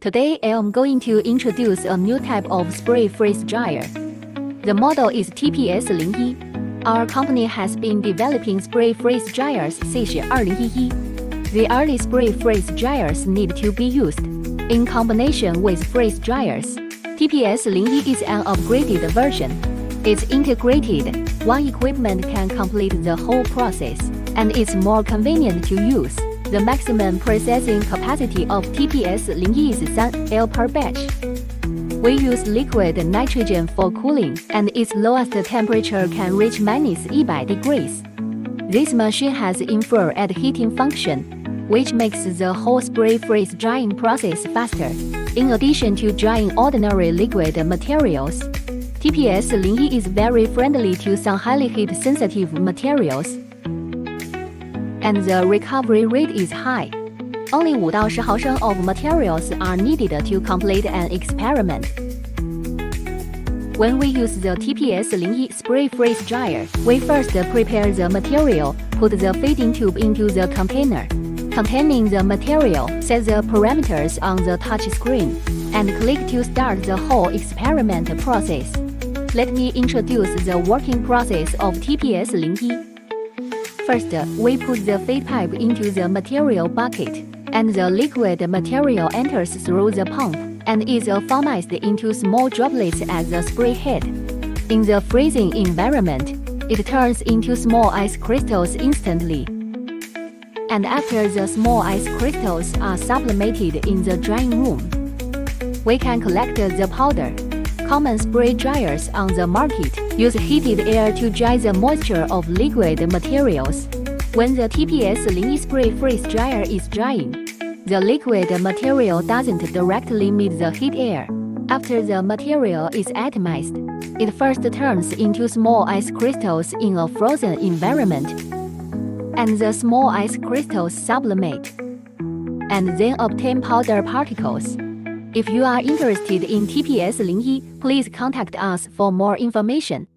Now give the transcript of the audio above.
Today I am going to introduce a new type of spray freeze dryer. The model is TPS-01. Our company has been developing spray freeze dryers since 2011. The early spray freeze dryers need to be used in combination with freeze dryers. TPS-01 is an upgraded version. It's integrated. One equipment can complete the whole process, and it's more convenient to use. The maximum processing capacity of TPS-01 is 3 L per batch. We use liquid nitrogen for cooling, and its lowest temperature can reach -100 degrees. This machine has infrared heating function, which makes the whole spray freeze drying process faster. In addition to drying ordinary liquid materials, TPS-01 is very friendly to some highly heat-sensitive materials, and the recovery rate is high. Only 5到10毫升 of materials are needed to complete an experiment. When we use the TPS-01 spray freeze dryer, we first prepare the material, put the feeding tube into the container containing the material, set the parameters on the touch screen, and click to start the whole experiment process. Let me introduce the working process of TPS-01. First, we put the feed pipe into the material bucket, and the liquid material enters through the pump and is foamed into small droplets at the spray head. In the freezing environment, it turns into small ice crystals instantly. And after the small ice crystals are sublimated in the drying room, we can collect the powder. Common spray dryers on the market use heated air to dry the moisture of liquid materials. When the TPS-01 spray freeze dryer is drying, the liquid material doesn't directly meet the heat air. After the material is atomized, it first turns into small ice crystals in a frozen environment, and the small ice crystals sublimate, and then obtain powder particles. If you are interested in TPS-01, please contact us for more information.